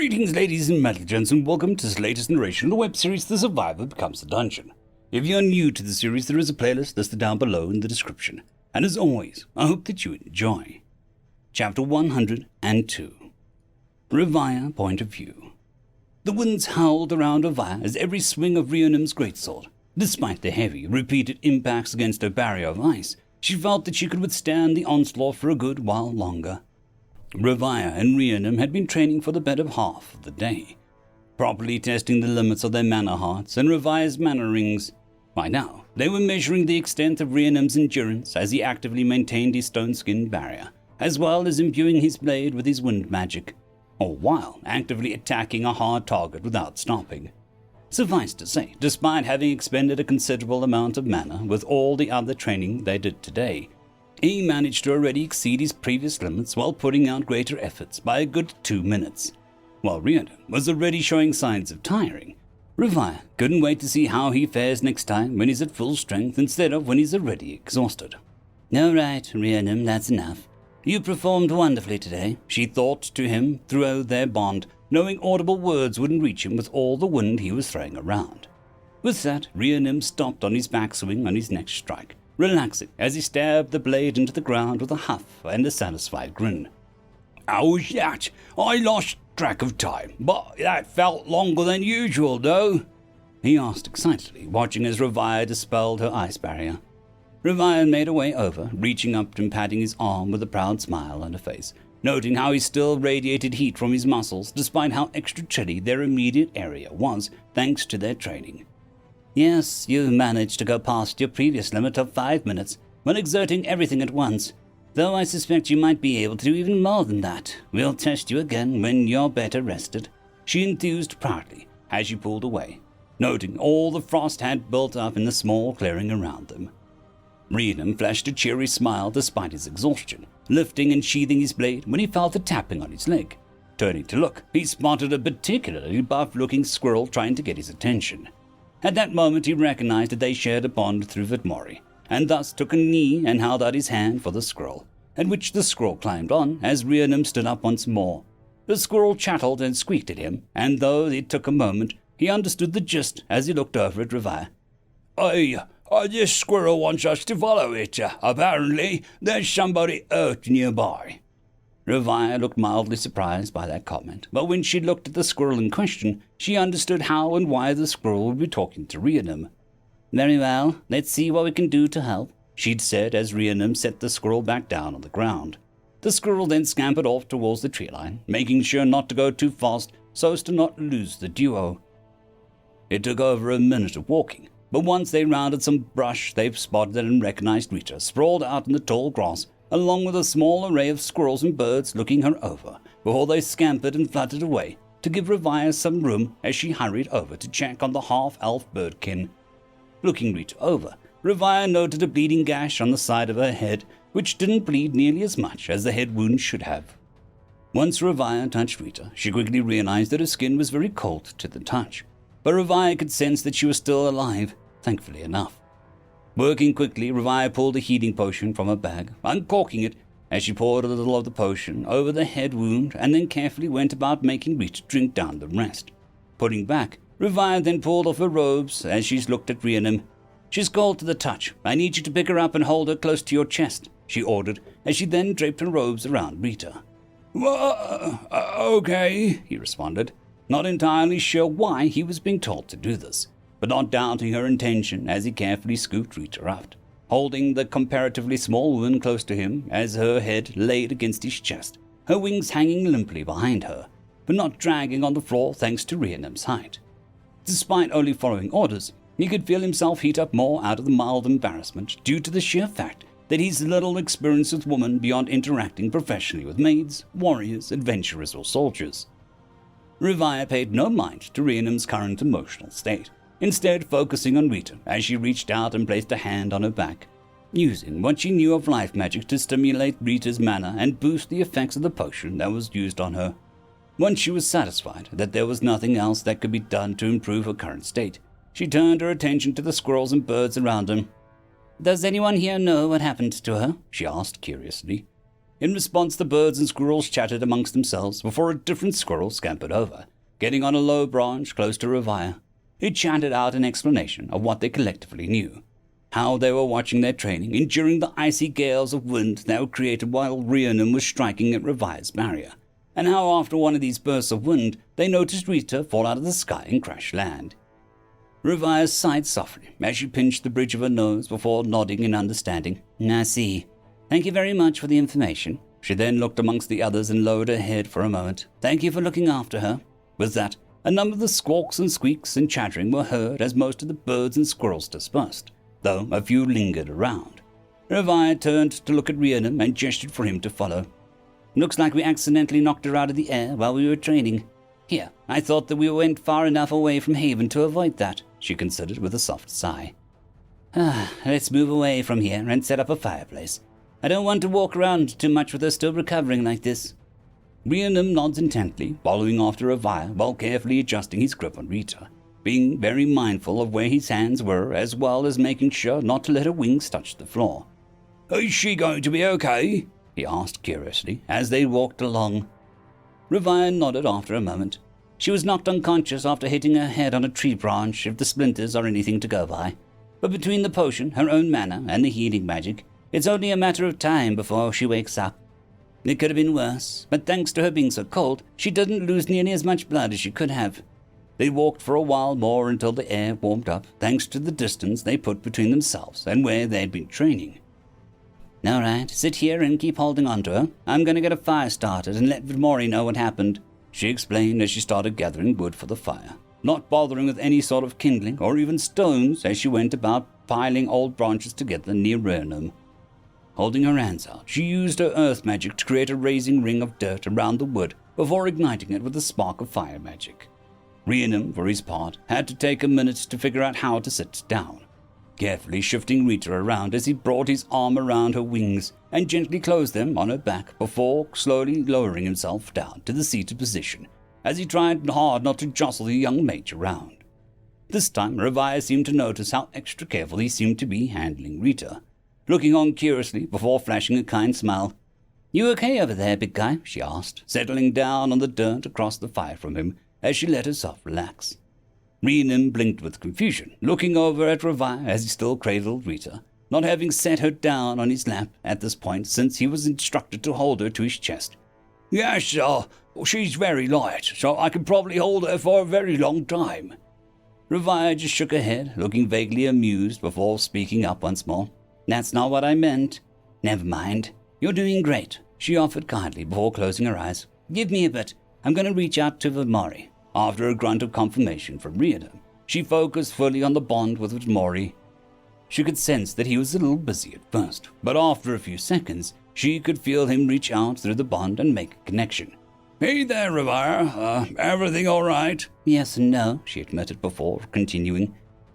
Greetings, ladies and gents, and welcome to this latest narration of the web series The Survivor Becomes the Dungeon. If you're new to the series, there is a playlist listed down below in the description. And as always, I hope that you enjoy. Chapter 102. Revire Point of View. The winds howled around Revire as every swing of Rhiannon's greatsword. Despite the heavy, repeated impacts against her barrier of ice, she felt that she could withstand the onslaught for a good while longer. Revire and Rhiannon had been training for the better half of the day, properly testing the limits of their mana hearts and Revire's mana rings. By now, they were measuring the extent of Rhiannon's endurance as he actively maintained his stone-skinned barrier, as well as imbuing his blade with his wind magic, all while actively attacking a hard target without stopping. Suffice to say, despite having expended a considerable amount of mana with all the other training they did today, he managed to already exceed his previous limits while putting out greater efforts by a good 2 minutes. While Rhiannon was already showing signs of tiring, Revire couldn't wait to see how he fares next time when he's at full strength instead of when he's already exhausted. "All right, Rhiannon, that's enough. You performed wonderfully today," she thought to him through their bond, knowing audible words wouldn't reach him with all the wind he was throwing around. With that, Rhiannon stopped on his backswing on his next strike, relaxing as he stabbed the blade into the ground with a huff and a satisfied grin. "How was that? I lost track of time, but that felt longer than usual, though," he asked excitedly, watching as Revire dispelled her ice barrier. Revire made her way over, reaching up and patting his arm with a proud smile on her face, noting how he still radiated heat from his muscles despite how extra chilly their immediate area was thanks to their training. "Yes, you managed to go past your previous limit of 5 minutes when exerting everything at once, though I suspect you might be able to do even more than that. We'll test you again when you're better rested," she enthused proudly as she pulled away, noting all the frost had built up in the small clearing around them. Rhiannon flashed a cheery smile despite his exhaustion, lifting and sheathing his blade when he felt a tapping on his leg. Turning to look, he spotted a particularly buff-looking squirrel trying to get his attention. At that moment he recognized that they shared a bond through Vitmori, and thus took a knee and held out his hand for the squirrel, at which the squirrel climbed on as Rhiannon stood up once more. The squirrel chattled and squeaked at him, and though it took a moment, he understood the gist as he looked over at Revire. This squirrel wants us to follow it. Apparently, there's somebody hurt nearby." Revire looked mildly surprised by that comment, but when she looked at the squirrel in question, she understood how and why the squirrel would be talking to Rhiannon. "Very well, let's see what we can do to help," she'd said as Rhiannon set the squirrel back down on the ground. The squirrel then scampered off towards the tree line, making sure not to go too fast so as to not lose the duo. It took over a minute of walking, but once they rounded some brush, they spotted and recognized Rita sprawled out in the tall grass, along with a small array of squirrels and birds looking her over, before they scampered and fluttered away to give Revire some room as she hurried over to check on the half-elf birdkin. Looking Rita over, Revire noted a bleeding gash on the side of her head, which didn't bleed nearly as much as the head wound should have. Once Revire touched Rita, she quickly realized that her skin was very cold to the touch, but Revire could sense that she was still alive, thankfully enough. Working quickly, Revire pulled a healing potion from her bag, uncorking it as she poured a little of the potion over the head wound and then carefully went about making Rita drink down the rest. Putting back, Revire then pulled off her robes as she looked at Rhiannon. "She's cold to the touch. I need you to pick her up and hold her close to your chest," she ordered as she then draped her robes around Rita. Okay, he responded, not entirely sure why he was being told to do this, but not doubting her intention as he carefully scooped Rita up, holding the comparatively small woman close to him as her head laid against his chest, her wings hanging limply behind her, but not dragging on the floor thanks to Rhiannon's height. Despite only following orders, he could feel himself heat up more out of the mild embarrassment due to the sheer fact that he's little experience with women beyond interacting professionally with maids, warriors, adventurers, or soldiers. Revire paid no mind to Rhiannon's current emotional state, instead focusing on Rita as she reached out and placed a hand on her back, using what she knew of life magic to stimulate Rita's mana and boost the effects of the potion that was used on her. Once she was satisfied that there was nothing else that could be done to improve her current state, she turned her attention to the squirrels and birds around them. "Does anyone here know what happened to her?" she asked curiously. In response, the birds and squirrels chatted amongst themselves before a different squirrel scampered over, getting on a low branch close to Revire. It chatted out an explanation of what they collectively knew. How they were watching their training, enduring the icy gales of wind that were created while Rhiannon was striking at Revire's barrier, and how after one of these bursts of wind, they noticed Rita fall out of the sky and crash land. Revire sighed softly as she pinched the bridge of her nose before nodding in understanding. I see. Thank you very much for the information. She then looked amongst the others and lowered her head for a moment. Thank you for looking after her. With that, a number of the squawks and squeaks and chattering were heard as most of the birds and squirrels dispersed, though a few lingered around. Revire turned to look at Rhiannon and gestured for him to follow. Looks like we accidentally knocked her out of the air while we were training. Here, I thought that we went far enough away from Haven to avoid that, she considered with a soft sigh. Let's move away from here and set up a fireplace. I don't want to walk around too much with her still recovering like this. Rhiannon nods intently, following after Revire while carefully adjusting his grip on Rita, being very mindful of where his hands were as well as making sure not to let her wings touch the floor. Is she going to be okay? He asked curiously as they walked along. Revire nodded after a moment. She was knocked unconscious after hitting her head on a tree branch, if the splinters are anything to go by. But between the potion, her own mana, and the healing magic, it's only a matter of time before she wakes up. It could have been worse, but thanks to her being so cold, she didn't lose nearly as much blood as she could have. They walked for a while more until the air warmed up, thanks to the distance they put between themselves and where they'd been training. All right, sit here and keep holding on to her. I'm going to get a fire started and let Vidmori know what happened, she explained as she started gathering wood for the fire, not bothering with any sort of kindling or even stones as she went about piling old branches together near Rhiannon. Holding her hands out, she used her earth magic to create a raising ring of dirt around the wood before igniting it with a spark of fire magic. Rhiannon, for his part, had to take a minute to figure out how to sit down, carefully shifting Rita around as he brought his arm around her wings and gently closed them on her back before slowly lowering himself down to the seated position as he tried hard not to jostle the young mage around. This time, Revire seemed to notice how extra careful he seemed to be handling Rita, looking on curiously before flashing a kind smile. You okay over there, big guy? She asked, settling down on the dirt across the fire from him as she let herself relax. Rhiannon blinked with confusion, looking over at Revire as he still cradled Rita, not having set her down on his lap at this point since he was instructed to hold her to his chest. Yes, she's very light, so I can probably hold her for a very long time. Revire just shook her head, looking vaguely amused before speaking up once more. That's not what I meant. Never mind. You're doing great, she offered kindly before closing her eyes. Give me a bit. I'm going to reach out to Vidmori. After a grunt of confirmation from Rhiannon, she focused fully on the bond with Vidmori. She could sense that he was a little busy at first, but after a few seconds, she could feel him reach out through the bond and make a connection. Hey there, Revire. Everything all right? Yes and no, she admitted before continuing.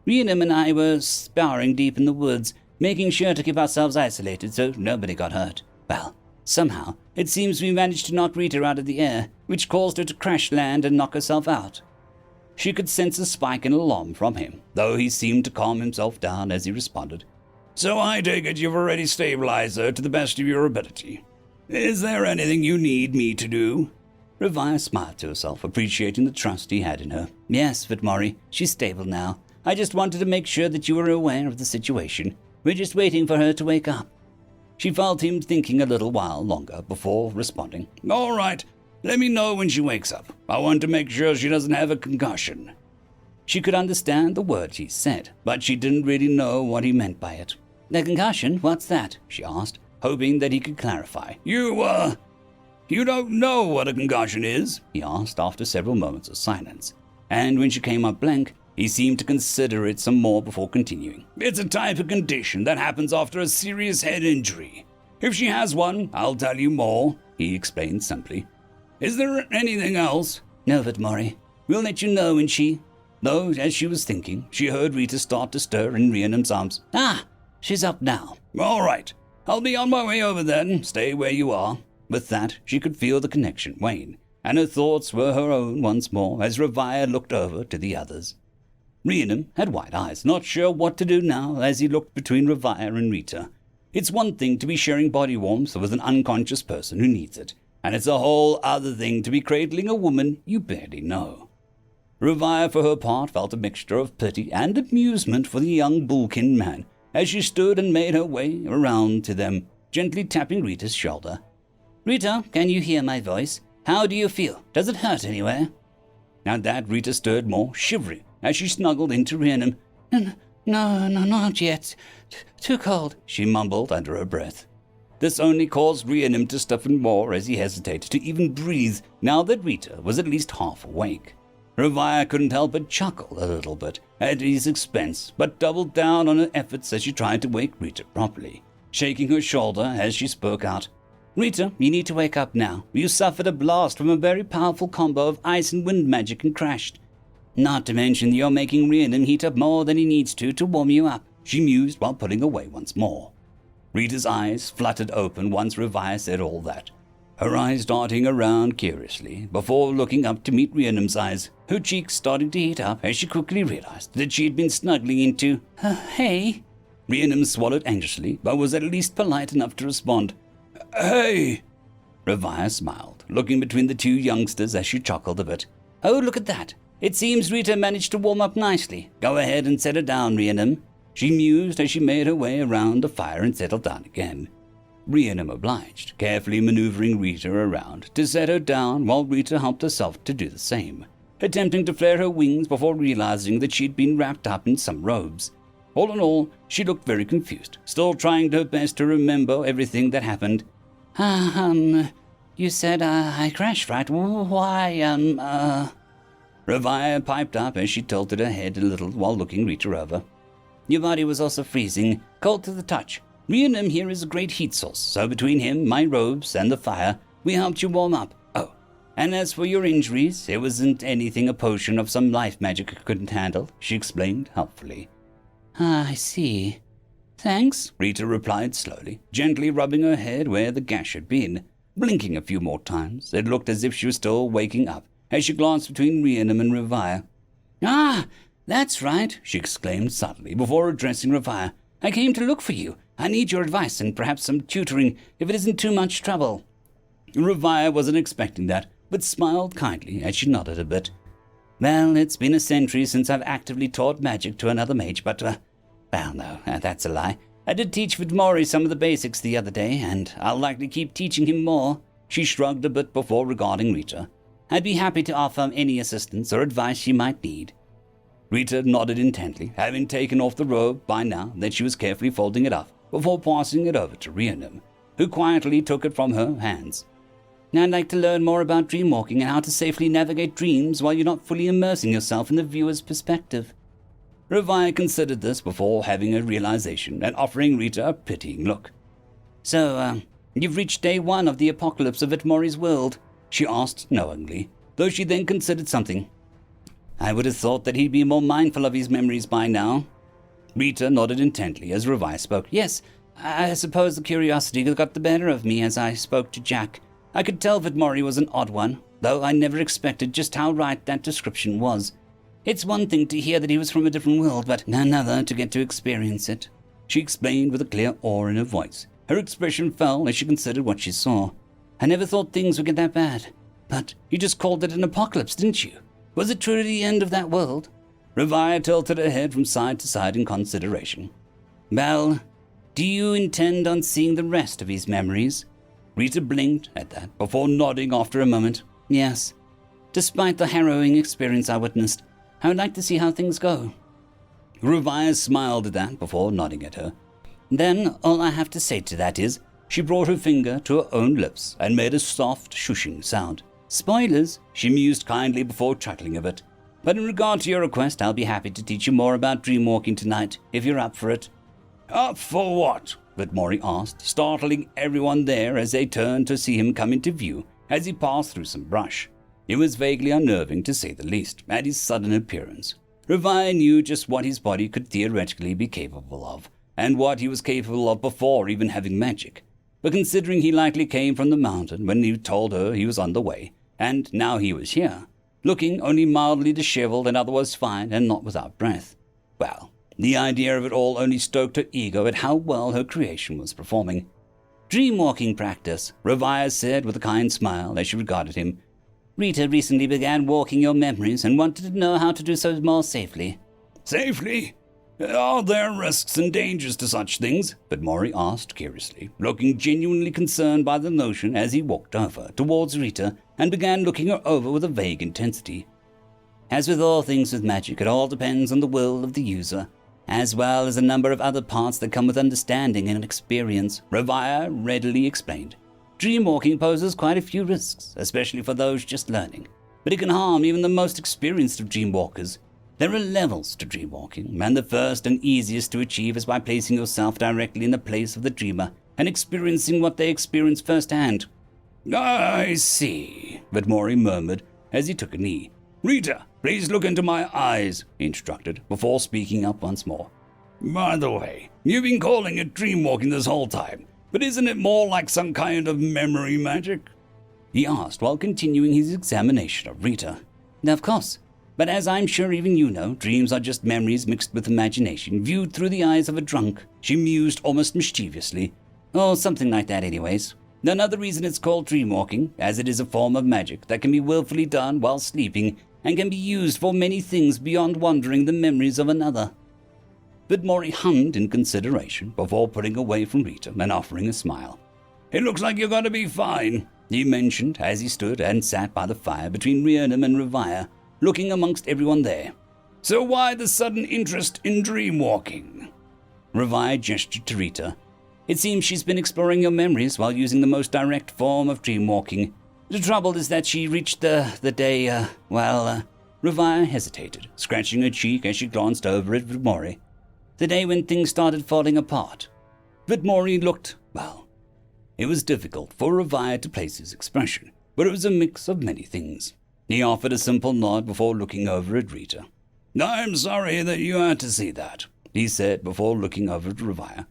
Rhiannon and I were sparring deep in the woods, making sure to keep ourselves isolated so nobody got hurt. Well, somehow, it seems we managed to knock Rita out of the air, which caused her to crash land and knock herself out. She could sense a spike in alarm from him, though he seemed to calm himself down as he responded. So I take it you've already stabilized her to the best of your ability. Is there anything you need me to do? Revire smiled to herself, appreciating the trust he had in her. Yes, Vidmori, she's stable now. I just wanted to make sure that you were aware of the situation. We're just waiting for her to wake up. She felt him thinking a little while longer before responding. All right, let me know when she wakes up. I want to make sure she doesn't have a concussion. She could understand the words he said, but she didn't really know what he meant by it. The concussion? What's that? She asked, hoping that he could clarify. You don't know what a concussion is? He asked after several moments of silence, and when she came up blank, he seemed to consider it some more before continuing. It's a type of condition that happens after a serious head injury. If she has one, I'll tell you more, he explained simply. Is there anything else? No, Vidmori. We'll let you know when she... Though, as she was thinking, she heard Rita start to stir in Rhiannon's arms. Ah, she's up now. All right. I'll be on my way over then. Stay where you are. With that, she could feel the connection wane, and her thoughts were her own once more as Revire looked over to the others. Rhiannon had wide eyes, not sure what to do now as he looked between Revire and Rita. It's one thing to be sharing body warmth with an unconscious person who needs it, and it's a whole other thing to be cradling a woman you barely know. Revire, for her part, felt a mixture of pity and amusement for the young bullkin man as she stood and made her way around to them, gently tapping Rita's shoulder. "Rita, can you hear my voice? How do you feel? Does it hurt anywhere?" At that, Rita stirred more, shivering, as she snuggled into Rhiannon. No, not yet. Too cold," she mumbled under her breath. This only caused Rhiannon to stiffen more as he hesitated to even breathe now that Rita was at least half awake. Revire couldn't help but chuckle a little bit at his expense, but doubled down on her efforts as she tried to wake Rita properly, shaking her shoulder as she spoke out. "Rita, you need to wake up now. You suffered a blast from a very powerful combo of ice and wind magic and crashed. Not to mention you're making Rhiannon heat up more than he needs to warm you up," she mused while pulling away once more. Rita's eyes fluttered open once Revire said all that, her eyes darting around curiously before looking up to meet Rhiannon's eyes, her cheeks starting to heat up as she quickly realized that she had been snuggling into, "Hey?" Rhiannon swallowed anxiously, but was at least polite enough to respond, "Hey!" Revire smiled, looking between the two youngsters as she chuckled a bit. "Oh, look at that. It seems Rita managed to warm up nicely. Go ahead and set her down, Rhiannon," she mused as she made her way around the fire and settled down again. Rhiannon obliged, carefully maneuvering Rita around to set her down while Rita helped herself to do the same, attempting to flare her wings before realizing that she'd been wrapped up in some robes. All in all, she looked very confused, still trying her best to remember everything that happened. You said I crashed, right? Why, Revire piped up as she tilted her head a little while looking Rita over. "Your body was also freezing, cold to the touch. Rhiannon here is a great heat source, so between him, my robes, and the fire, we helped you warm up. Oh, and as for your injuries, it wasn't anything a potion of some life magic couldn't handle," she explained helpfully. "I see. Thanks," Rita replied slowly, gently rubbing her head where the gash had been. Blinking a few more times, it looked as if she was still waking up as she glanced between Rhiannon and Revire. "Ah, that's right," she exclaimed suddenly before addressing Revire. "I came to look for you. I need your advice and perhaps some tutoring if it isn't too much trouble." Revire wasn't expecting that, but smiled kindly as she nodded a bit. "Well, it's been a century since I've actively taught magic to another mage, but, well, no, that's a lie. I did teach Vidmori some of the basics the other day, and I'll likely keep teaching him more." She shrugged a bit before regarding Rita. "I'd be happy to offer any assistance or advice she might need." Rita nodded intently, having taken off the robe by now that she was carefully folding it up before passing it over to Rhiannon, who quietly took it from her hands. "I'd like to learn more about dreamwalking and how to safely navigate dreams while you're not fully immersing yourself in the viewer's perspective." Revire considered this before having a realization and offering Rita a pitying look. "So, you've reached day 1 of the apocalypse of Vidmori's world?" she asked knowingly, though she then considered something. "I would have thought that he'd be more mindful of his memories by now." Rita nodded intently as Revire spoke. "Yes, I suppose the curiosity got the better of me as I spoke to Jack. I could tell Vidmori was an odd one, though I never expected just how right that description was. It's one thing to hear that he was from a different world, but another to get to experience it," she explained with a clear awe in her voice. Her expression fell as she considered what she saw. "I never thought things would get that bad. But you just called it an apocalypse, didn't you? Was it truly the end of that world?" Revire tilted her head from side to side in consideration. "Well, do you intend on seeing the rest of his memories?" Rita blinked at that before nodding after a moment. "Yes. Despite the harrowing experience I witnessed, I would like to see how things go." Revire smiled at that before nodding at her. "Then all I have to say to that is," she brought her finger to her own lips and made a soft shushing sound. "Spoilers," she mused kindly before chuckling a bit. "But in regard to your request, I'll be happy to teach you more about dreamwalking tonight, if you're up for it." "Up for what?" Vidmori asked, startling everyone there as they turned to see him come into view as he passed through some brush. It was vaguely unnerving, to say the least, at his sudden appearance. Revire knew just what his body could theoretically be capable of, and what he was capable of before even having magic. But considering he likely came from the mountain when he told her he was on the way, and now he was here, looking only mildly disheveled and otherwise fine and not without breath, well, The idea of it all only stoked her ego at how well her creation was performing. "Dreamwalking practice," Ravaya said with a kind smile as she regarded him. "Rita recently began walking your memories and wanted to know how to do so more safely." "Safely? Are there risks and dangers to such things?" Vidmore asked curiously, looking genuinely concerned by the notion as he walked over towards Rita and began looking her over with a vague intensity. "As with all things with magic, it all depends on the will of the user, as well as a number of other parts that come with understanding and experience," Ravaya readily explained. "Dreamwalking poses quite a few risks, especially for those just learning, but it can harm even the most experienced of dreamwalkers. There are levels to dreamwalking, and the first and easiest to achieve is by placing yourself directly in the place of the dreamer and experiencing what they experience firsthand." "I see," Vidmore murmured as he took a knee. "Rita, please look into my eyes," he instructed, before speaking up once more. "By the way, you've been calling it dreamwalking this whole time, but isn't it more like some kind of memory magic?" he asked while continuing his examination of Rita. "Of course, but as I'm sure even you know, dreams are just memories mixed with imagination viewed through the eyes of a drunk," she mused almost mischievously. "Or something like that anyways. Another reason it's called dreamwalking, as it is a form of magic that can be willfully done while sleeping and can be used for many things beyond wandering the memories of another." Vidmore hummed in consideration before putting away from Rita and offering a smile. "It looks like you're going to be fine," he mentioned as he stood and sat by the fire between Rhiannon and Ravaya, looking amongst everyone there. "So why the sudden interest in dreamwalking?" Ravaya gestured to Rita. "It seems she's been exploring your memories while using the most direct form of dreamwalking. The trouble is that she reached the day, Ravaya hesitated, scratching her cheek as she glanced over at Vidmore. "The day when things started falling apart." Vidmore looked, it was difficult for Ravaya to place his expression, but it was a mix of many things. He offered a simple nod before looking over at Rita. "I'm sorry that you had to see that," he said before looking over at Ravaya.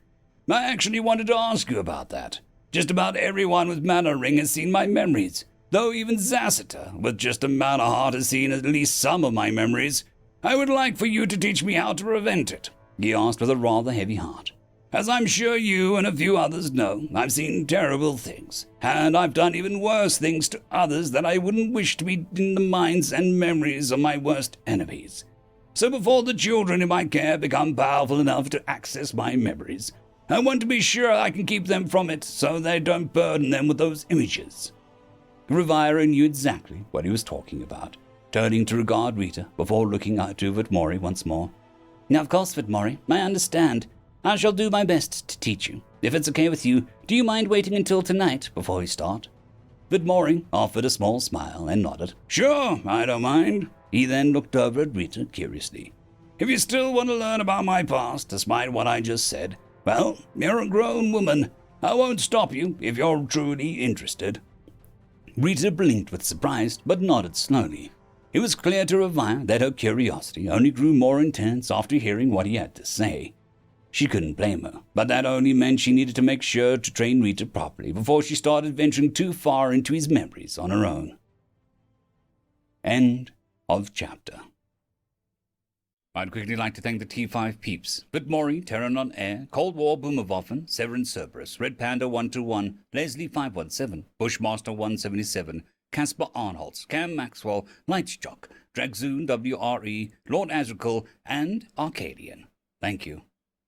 "I actually wanted to ask you about that. Just about everyone with Mana Ring has seen my memories, though even Zassita, with just a Mana Heart, has seen at least some of my memories. I would like for you to teach me how to prevent it," he asked with a rather heavy heart. "As I'm sure you and a few others know, I've seen terrible things, and I've done even worse things to others that I wouldn't wish to be in the minds and memories of my worst enemies. So before the children in my care become powerful enough to access my memories, I want to be sure I can keep them from it so they don't burden them with those images." Ravaya knew exactly what he was talking about, turning to regard Rita before looking out to Vidmore once more. "Now, of course, Vidmore, I understand. I shall do my best to teach you. If it's okay with you, do you mind waiting until tonight before we start?" Vidmore offered a small smile and nodded. "Sure, I don't mind." He then looked over at Rita curiously. "If you still want to learn about my past, despite what I just said, well, you're a grown woman. I won't stop you if you're truly interested." Rita blinked with surprise, but nodded slowly. It was clear to Ravaya that her curiosity only grew more intense after hearing what he had to say. She couldn't blame her, but that only meant she needed to make sure to train Rita properly before she started venturing too far into his memories on her own. End of chapter. I'd quickly like to thank the T5 peeps: Vidmore, Terran on Air, Cold War Boomerwaffen, Sevaren Serberous, Red Panda 121, Leslie 517, Bushmaster 177, Casper Arnholtz, Cam Maxwell, Lightsjock, Dragzoon W.R.E, Lord Azrekahl, and Arcadian. Thank you.